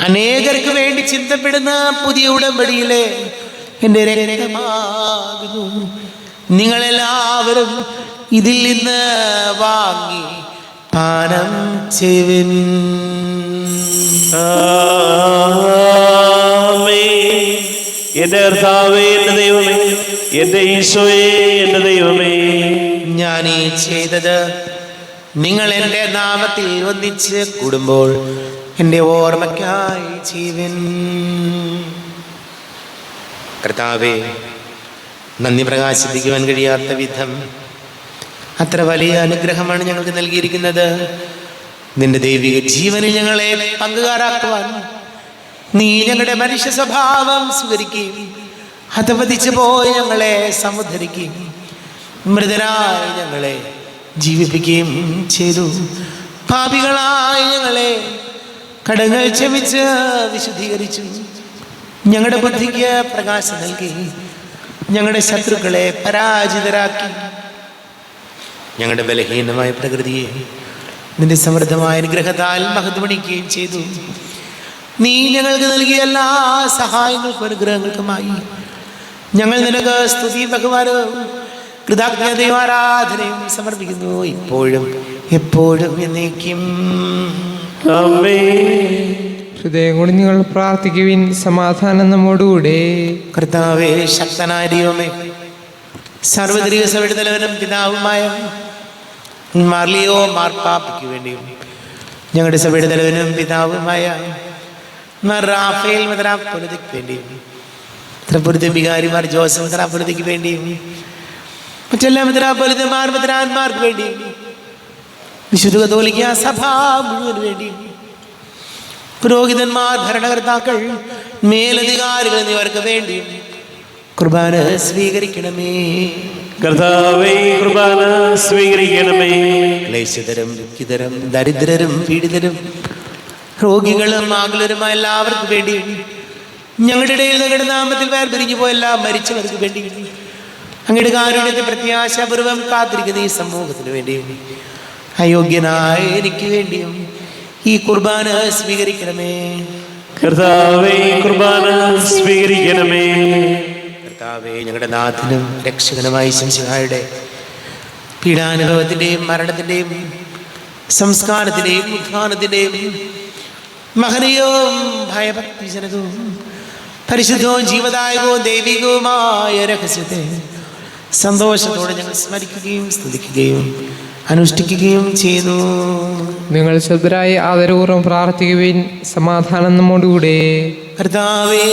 Speaker 1: അനേകർക്ക് വേണ്ടി ചിന്തപ്പെടുന്ന പുതിയ ഉടമ്പടിയിലെ എൻ്റെ രക്തമാകുന്നു. നിങ്ങളെല്ലാവരും ഇതിൽ നിന്ന് വാങ്ങി പാനം ചെയ്യുവിൻ.
Speaker 2: എന്റെ കർത്താവേ, എന്റെ ദൈവമേ, എന്റെ ഈശോയേ, എന്റെ ദൈവമേ,
Speaker 1: ഞാൻ ഈ ചെയ്തത് നിങ്ങൾ എൻ്റെ നാമത്തിൽ ഒന്നിച്ച് കൂടുമ്പോൾ എൻ്റെ ഓർമ്മയ്ക്കായി ചെയ്യുവിൻ. കർത്താവേ, നന്ദി പ്രകാശിപ്പിക്കുവാൻ കഴിയാത്ത വിധം അത്ര വലിയ അനുഗ്രഹമാണ് ഞങ്ങൾക്ക് നൽകിയിരിക്കുന്നത്. നിന്റെ ദൈവിക ജീവനിൽ ഞങ്ങളെ പങ്കുകാരാക്കുവാൻ നീ ഞങ്ങളുടെ മനുഷ്യ സ്വഭാവം സ്വീകരിക്കുകയും ഹതപതിച്ചു പോയി ഞങ്ങളെ സമുദ്ധരിക്കുകയും മൃതരായി ഞങ്ങളെ ജീവിപ്പിക്കുകയും ചെയ്തു. പാപികളായി ഞങ്ങളെ കടങ്ങൾ ക്ഷമിച്ച് വിശുദ്ധീകരിച്ചു. ഞങ്ങളുടെ ബുദ്ധിക്ക് പ്രകാശം നൽകി ഞങ്ങളുടെ ശത്രുക്കളെ പരാജിതരാക്കി. ഞങ്ങളുടെ ബലഹീനമായ പ്രകൃതിയെ നിന്റെ സമൃദ്ധമായ അനുഗ്രഹത്താൽ മഹത്വമണിക്കുകയും ചെയ്തു. നീ ഞങ്ങൾക്ക് നൽകിയ എല്ലാ സഹായങ്ങൾക്കും അനുഗ്രഹങ്ങൾക്കുമായി ഞങ്ങൾ നിനക്ക് സ്തുതിയും ബഹുമാനവും കൃതജ്ഞതയും ആരാധനയും സമർപ്പിക്കുന്നു, ഇപ്പോഴും എപ്പോഴും എന്നേക്കും.
Speaker 3: ഹൃദയം കൊണ്ട് നിങ്ങൾ പ്രാർത്ഥിക്കുവിൻ. സമാധാനം നമ്മോടുകൂടെ.
Speaker 1: കർത്താവേ, ശക്തനായ ദൈവമേ, സർവ്വത്രിക സഭയുടെ തലവനും പിതാവുമായ മാർലിയോ മാർപ്പാപ്പയ്ക്ക് വേണ്ടിയും ഞങ്ങളുടെ സഭയുടെ തലവനും പിതാവുമായ റാഫേൽ മെത്രാപ്പൊലീത്തയ്ക്ക് വേണ്ടിയും മെത്രാപ്പൊലീത്ത വികാരിമാർ ജോസഫ് മെത്രാപ്പൊലീത്തയ്ക്ക് വേണ്ടിയും മറ്റെല്ലാ മെത്രാപ്പൊലീത്തമാർ മെത്രാന്മാർക്ക് വേണ്ടിയും വിശുദ്ധ കത്തോലിക്ക സഭ മുഴുവൻ വേണ്ടിയും പുരോഹിതന്മാർ, ഭരണകർത്താക്കൾ, മേലധികാരികൾ എന്നിവർക്ക് വേണ്ടിയും കുർബാന സ്വീകരിക്കണമേ.
Speaker 2: കർത്താവേ, കുർബാന സ്വീകരിക്കണമേ.
Speaker 1: ക്ലേശതരും ദുഃഖിതരും ദരിദ്രരും പീഡിതരും രോഗികളും ആകുലരുമായ എല്ലാവർക്കും വേണ്ടിയും ഞങ്ങളുടെ ഇടയിൽ നിങ്ങളുടെ നാമത്തിൽ വേർപിരിഞ്ഞു പോയ എല്ലാ മരിച്ചവർക്ക് വേണ്ടിയും അങ്ങയുടെ കാരുണ്യത്തെ പ്രത്യാശാപൂർവം കാത്തിരിക്കുന്ന ഈ സമൂഹത്തിന് വേണ്ടിയും അയോഗ്യനായ എനിക്ക് വേണ്ടിയും ഈ കുർബാന സ്വീകരിക്കണമേ.
Speaker 2: കർത്താവേ, കുർബാന സ്വീകരിക്കണമേ.
Speaker 1: കർത്താവേ, ഞങ്ങളുടെ നാഥനും രക്ഷകനുമായ ശംശിഹായുടെ പീഡാനുഭവത്തിൻ്റെയും മരണത്തിൻ്റെയും സംസ്കാരത്തിൻ്റെയും ഉത്ഥാനത്തിൻ്റെയും മഹനീയവും ഭയഭക്തിജനകവും പരിശുദ്ധവും ജീവദായകവും ദൈവികവുമായ രഹസ്യത്തെ സന്തോഷത്തോടെ ഞങ്ങൾ സ്മരിക്കുകയും സ്തുതിക്കുകയും അനുഷ്ഠിക്കുകയും ചെയ്യുന്നു.
Speaker 3: നിങ്ങൾ ശുദ്ധരായി ആദരപൂർവ്വം പ്രാർത്ഥിക്കുവിൻ. സമാധാനം നമ്മോടുകൂടെ.
Speaker 1: കർത്താവേ,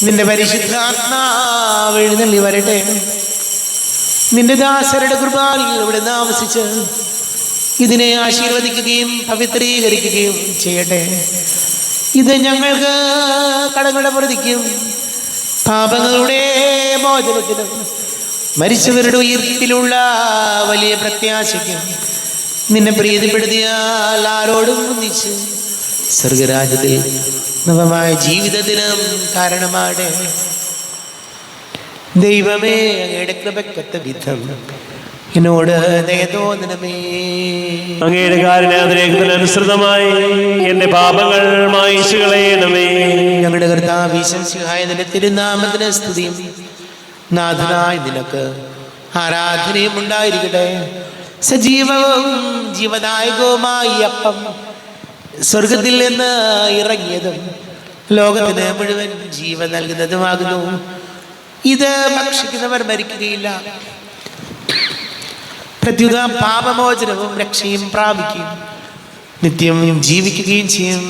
Speaker 1: നിന്റെ പരിശുദ്ധാത്മാവ് എഴുന്നള്ളി വരട്ടെ. നിന്റെ ദാസരുടെ കുർബാനയിൽ ഇവിടെ താമസിച്ച് ഇതിനെ ആശീർവദിക്കുകയും പവിത്രീകരിക്കുകയും ചെയ്യട്ടെ. ഇത് ഞങ്ങൾക്ക് കടങ്ങളുടെ പ്രതിക്കും പാപങ്ങളുടെ മോചനത്തിനും മരിച്ചവരുടെ ഉയർപ്പിലുള്ള വലിയ പ്രത്യാശയ്ക്കും നിന്നെ പ്രീതിപ്പെടുത്തിയാൽ ആരോടും ഒന്നിച്ച് സ്വർഗരാജ്യത്തിൽ നവമായ ജീവിതത്തിനും കാരണമാടെ. ദൈവമേ, അങ്ങയുടെ കൃപയ്ക്കൊത്ത വിധം എന്നോട് ദയ തോന്നണമേ.
Speaker 2: അങ്ങയുടെ കാരുണ്യാതിരേഖത്തിനനുസൃതമായി എന്റെ പാപങ്ങൾ മായിച്ചു കളയണമേ.
Speaker 1: ഞങ്ങളുടെ കർത്താവ് ഈശോമിശിഹായ നിന്റെ തിരുനാമത്തിന് സ്തുതിയും നാഥനായ നിനക്ക് ആരാധനയും ഉണ്ടായിരിക്കട്ടെ. സജീവവും ജീവദായകവുമായി അപ്പം സ്വർഗത്തിൽ നിന്ന് ഇറങ്ങിയതും ലോകത്തിന് മുഴുവൻ ജീവൻ നൽകുന്നതുമാകുന്നു. ഇത് ഭക്ഷിക്കുന്നവർ മരിക്കുകയില്ല, പ്രത്യുത പാപമോചനവും രക്ഷയും പ്രാപിക്കും, നിത്യം ജീവിക്കുകയും ചെയ്യും.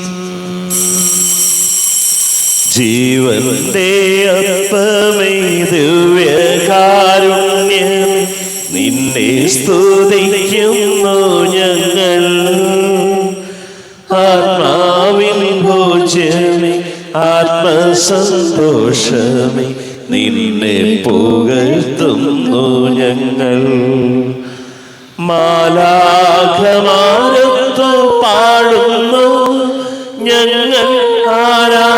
Speaker 2: ജീവന്റെ അപ്പമേ, ദിവ്യകാരുണ്യമേ, നിന്നെ സ്തുതിക്കുന്നു ഞങ്ങൾ. ആത്മാവിൻ ഭോജ്യമേ, ആത്മസന്തോഷമേ, നിന്നെ പുകഴ്ത്തുന്നു ഞങ്ങൾ. മാലാഖമാരത്തു പാടുന്നു ഞങ്ങൾ ആരാധനാസ്തുതിഗീതം.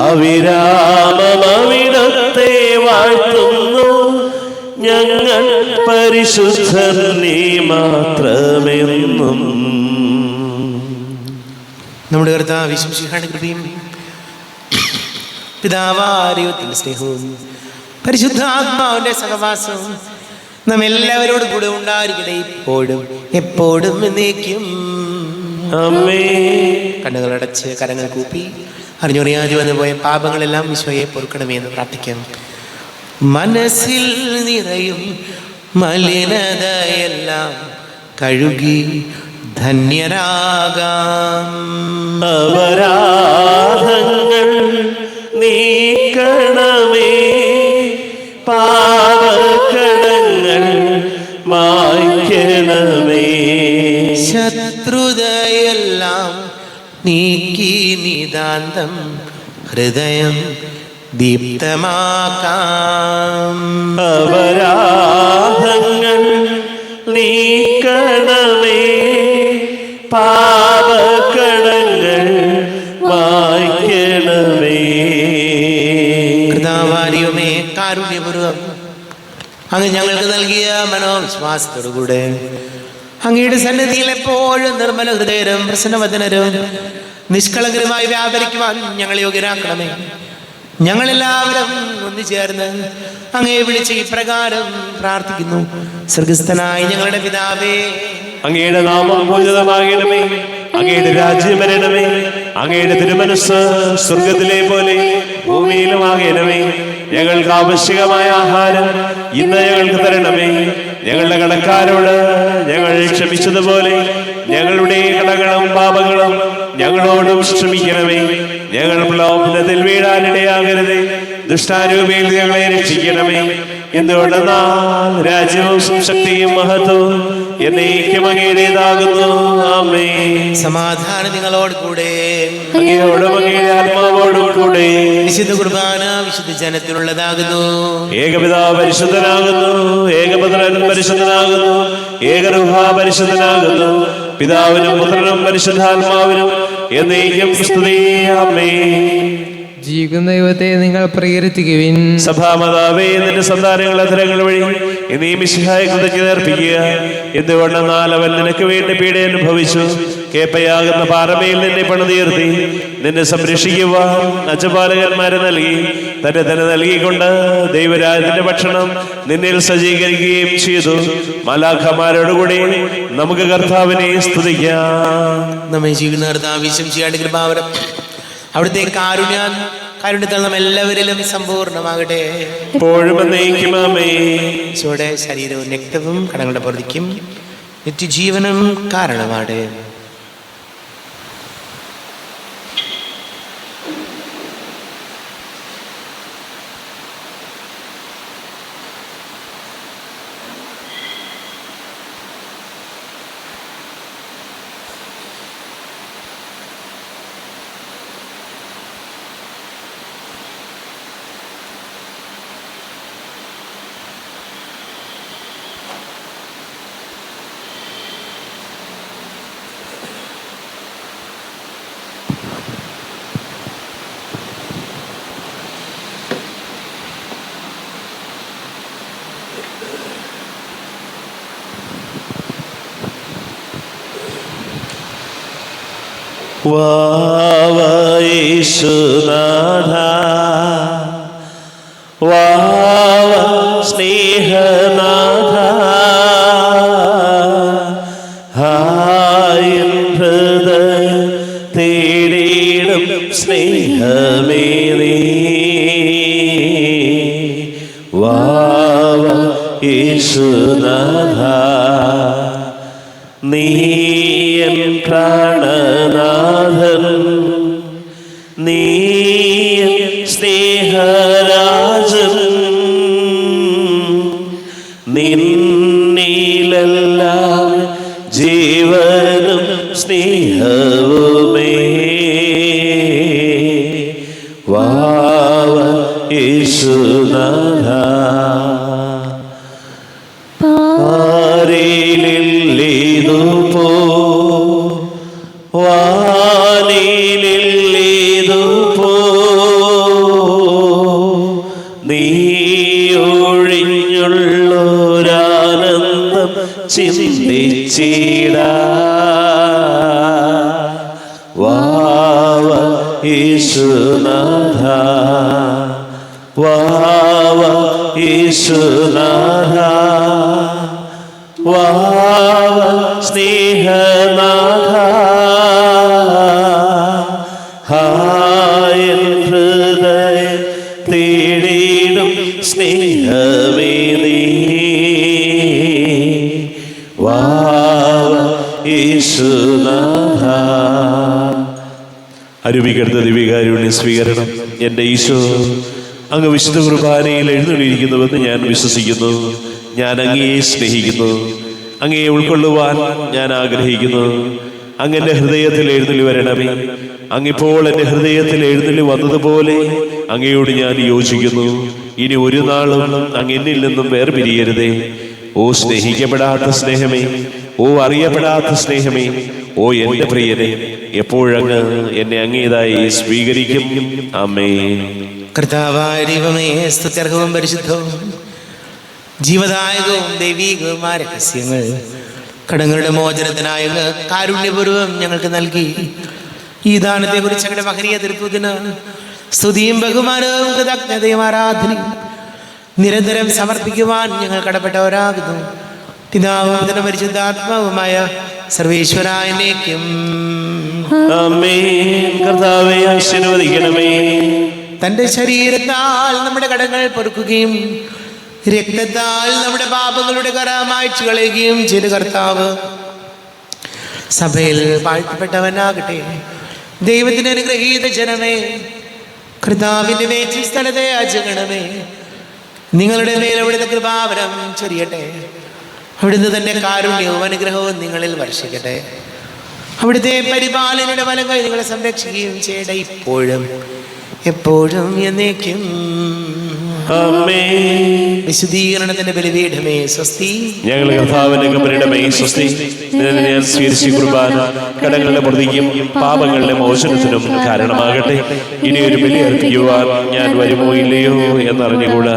Speaker 2: അവിരാമമവിടത്തെ വാഴ്ത്തുന്നു ഞങ്ങൾ, പരിശുദ്ധൻ നീ മാത്രമെന്നും.
Speaker 1: നമ്മുടെ കർത്താവ് ഈശോമിശിഹായുടെ കൃപയും പിതാവാരിയത്തിന്റെ സ്നേഹവും പരിശുദ്ധാത്മാവിന്റെ സഹവാസവും നാം എല്ലാവരോടും കൂടെ ഉണ്ടായിരിക്കട്ടെ, ഇപ്പോഴും എപ്പോഴും എന്നേക്കും. കണ്ണുകളടച്ച് കരങ്ങൾ കൂപ്പി അറിഞ്ഞുറിയാതെ വന്നു പോയ പാപങ്ങളെല്ലാം ഈശോയെ പൊറുക്കണമേ എന്ന് പ്രാർത്ഥിക്കാം. മനസ്സിൽ നിറയും മലിനതയെല്ലാം കഴുകി ധന്യരാകാം.
Speaker 2: അപരാധങ്ങൾ നീക്കണമേ, പാപക്കടങ്ങൾ മായ്ക്കണമേ.
Speaker 1: ശത്രുതയെല്ലാം നീക്കി നിതാന്തം ഹൃദയം ദീപ്തമാക്കാം.
Speaker 2: അപരാധങ്ങൾ നീക്കണമേ, പാപക്കടങ്ങൾ മായ്ക്കണമേ.
Speaker 1: കൃതാവാരിയുമേ കാരുണ്യപൂർവം അങ്ങ് ഞങ്ങൾക്ക് നൽകിയ മനോവിശ്വാസത്തോടുകൂടെ അങ്ങയുടെ സന്നിധിയിൽ എപ്പോഴും നിർമ്മല ഹൃദയരും പ്രസന്നവദനരും നിഷ്കളങ്കരുമായി വ്യാപരിക്കുവാൻ ഞങ്ങളെ യോഗ്യരാക്കണമേ. ഞങ്ങളെല്ലാവരും ഒന്നുചേർന്ന് അങ്ങയെ വിളിച്ച് ഇപ്രകാരം പ്രാർത്ഥിക്കുന്നു. സ്വർഗസ്ഥനായ ഞങ്ങളുടെ പിതാവേ,
Speaker 2: അങ്ങയുടെ നാമം പൂജിതമാകണമേ, അങ്ങയുടെ രാജ്യം വരണമേ, അങ്ങയുടെ തിരുമനസ്സ് സ്വർഗത്തിലെ പോലെ ഭൂമിയിലുമാകണമേ. ഞങ്ങൾക്ക് ആവശ്യമായ ആഹാരം ഇന്ന് ഞങ്ങൾക്ക് തരണമേ. ഞങ്ങളുടെ കടക്കാരോട് ഞങ്ങൾ ക്ഷമിച്ചതുപോലെ ഞങ്ങളുടെ കടങ്ങളും പാപങ്ങളും ഞങ്ങളോടും ക്ഷമിക്കണമേ. ഞങ്ങൾ പ്രലോഭനത്തിൽ വീഴാനിടയാകരുതേ, ദുഷ്ടാരൂപിയിൽ ഞങ്ങളെ രക്ഷിക്കണമേ. എന്തുകൊണ്ടെന്നാൽ രാജ്യവും ശക്തിയും മഹത്വവും എന്നേക്കും അങ്ങയുടേതാകുന്നു. ആമേൻ.
Speaker 1: സമാധാനം നിങ്ങളോട് കൂടെ,
Speaker 2: അങ്ങയോടും അങ്ങയുടെ ആത്മാവോടും കൂടെ.
Speaker 1: വിശുദ്ധ കുർബാന വിശുദ്ധ ജനത്തിനുള്ളതാകുന്നു.
Speaker 2: ഏകപിതാവ് പരിശുദ്ധനാകുന്നു, ഏകപുത്രൻ പരിശുദ്ധനാകുന്നു, ഏകരൂഹ പരിശുദ്ധനാകുന്നു. പിതാവിനും പുത്രനും പരിശുദ്ധാത്മാവിനും എന്നേക്കും സ്തുതി. ആമേൻ.
Speaker 3: ജീവിക്കുന്ന ദൈവത്തെ നിങ്ങൾ പ്രകീർത്തിക്കുവിൻ.
Speaker 2: സഭാമാതാവേ, നിന്റെ സന്താനങ്ങളുടെ അധരങ്ങൾ വഴി നീ മിശിഹായെ കൃതജ്ഞത അർപ്പിക്കുക. എന്തുകൊണ്ടെന്നാൽ അവൻ നിനക്ക് വേണ്ടി പീഡ അനുഭവിച്ചു. കേപ്പയാകുന്ന പാറമയിൽ നിന്നെ പണിതീർത്തി നിന്നെ സംരക്ഷിക്കുവാൻ അജപാലകന്മാരെ നൽകി. തന്നെ തന്നെ നൽകിക്കൊണ്ട് ദൈവരാജ്യത്തിന്റെ ഭക്ഷണം നിന്നിൽ സജ്ജീകരിക്കുകയും ചെയ്തു. മാലാഖമാരോടുകൂടി നമുക്ക് കർത്താവിനെ സ്തുതിക്കാം.
Speaker 1: നമ്മെ ജീവിക്കുന്ന കർത്താവിശ്യം ചെയ്യാണ്ട് കൃപാവരം അവിടുത്തെ കാരുണ്യത്താൽ നാം എല്ലാവരിലും സമ്പൂർണ്ണമാകട്ടെ.
Speaker 2: എപ്പോഴും എന്നേക്കും ആമേൻ.
Speaker 1: ഈശോയുടെ ശരീരവും രക്തവും കടങ്ങളുടെ പൊറുതിക്കും നിത്യജീവനും കാരണമാണ്.
Speaker 2: യേശുനാഥ, വാവ സ്നേഹനാഥ, ഹായൻ ഹൃദയം തേടിയിടും സ്നേഹമേ നീ. വാവ യേശുനാഥ, നീയൻ പ്രാണനാഥൻ, നീയൻ സ്നേഹരാജൻ, നിന്നിലെല്ലാം ജീവനും സ്നേഹവുമേ. വാവ യേശുനാഥ, പാരിലില്ലിതുപോ വാനിലില്ലിതുപോ നീ ഒഴിഞ്ഞുള്ളൊരാനന്ദം ചിന്തിച്ചിടാ. വാവ യേശു യേശുനാഥ വാവ യേശുനാഥ വാവ സ്നേഹനാഥ ഹായ ഹൃദയ തേടിടും സ്നേഹവേദി വാവ യേശുനാഥ. അരുവികടുത്ത ദിവികാരുണ്യ സ്വീകരണം. എൻ്റെ ഈശോ, അങ്ങ് വിശുദ്ധ കുർബാനയിൽ എഴുന്നള്ളിയിരിക്കുന്നുവെന്ന് ഞാൻ വിശ്വസിക്കുന്നു. ഞാൻ അങ്ങയെ സ്നേഹിക്കുന്നു. അങ്ങയെ ഉൾക്കൊള്ളുവാൻ ഞാൻ ആഗ്രഹിക്കുന്നു. അങ്ങ് എൻ്റെ ഹൃദയത്തിൽ എഴുന്നള്ളി വരണമേ. അങ്ങിപ്പോൾ എൻ്റെ ഹൃദയത്തിൽ എഴുന്നള്ളി വന്നതുപോലെ അങ്ങയോട് ഞാൻ യോജിക്കുന്നു. ഇനി ഒരു നാളും അങ്ങ് എന്നിൽ നിന്നും വേർപിരിയരുതേ. ഓ സ്നേഹിക്കപ്പെടാത്ത സ്നേഹമേ, ഓ അറിയപ്പെടാത്ത സ്നേഹമേ, ഓ എൻ്റെ പ്രിയനെ, എപ്പോഴങ്ങ് എന്നെ അങ്ങേതായി സ്വീകരിക്കും. ആമേൻ.
Speaker 1: കർത്താവായ ദൈവമേ, സ്തുത്യർഹവും പരിശുദ്ധവും ജീവദായകവും ദൈവീകവുമായ രഹസ്യങ്ങൾ കടങ്ങളുടെ മോചനത്തിനായി അങ്ങ് കാരുണ്യപൂർവ്വം ഞങ്ങൾക്ക് നൽകി. ഈ ദാനത്തെക്കുറിച്ച് ഞങ്ങളുടെ മഹനീയ തൃത്വത്തിന് സ്തുതിയും ബഹുമാനവും കൃതജ്ഞതയും ആരാധനയും നിരന്തരം സമർപ്പിക്കുവാൻ ഞങ്ങൾ കടപ്പെട്ടവരാകുന്നു. പിതാവും പുത്രനും പരിശുദ്ധാത്മാവുമായ സർവേശ്വരായനേക്കും
Speaker 2: ആമേൻ. കർത്താവേ, ആശീർവദിക്കണമേ.
Speaker 1: തൻ്റെ ശരീരത്താൽ നമ്മുടെ കടങ്ങൾ പൊറുക്കുകയും രക്തത്താൽ നമ്മുടെ പാപങ്ങളുടെ കറ മായ്ച്ചു കളയുകയും ചെയ്ത കർത്താവ് സഭയിൽ വാഴ്ത്തപ്പെട്ടവനാകട്ടെ. ദൈവത്തിന് അനുഗ്രഹീത ജനമേ, കർത്താവിൻ്റെ വേച്ച സ്ഥലത്തെ യാചകണമേ. നിങ്ങളുടെ മേൽ അവിടുത്തെ കൃപാവരം ചൊരിയട്ടെ. അവിടുന്ന് തൻ്റെ കാരുണ്യവും അനുഗ്രഹവും നിങ്ങളിൽ വർഷിക്കട്ടെ. അവിടുത്തെ പരിപാലനയുടെ വലങ്ങൾ നിങ്ങളെ സംരക്ഷിക്കുകയും ചെയ്യട്ടെ, ഇപ്പോഴും എപ്പോഴും എന്നേക്കും. വിശുദ്ധീകരണത്തിന്റെ ബലിപീഠമേ സ്വസ്തി.
Speaker 2: ഞങ്ങൾ കർത്താവിന്റെ കബറിടമേ സ്വസ്തി. ഞാൻ സ്വീകരിച്ച കുർബാന കടങ്ങളുടെ പ്രതിക്കും പാപങ്ങളുടെ മോചനത്തിനും കാരണമാകട്ടെ. ഇനിയൊരു ബലി അർപ്പിക്കുവാൻ ഞാൻ വരുമോ ഇല്ലയോ എന്നറിഞ്ഞുകൂടാ.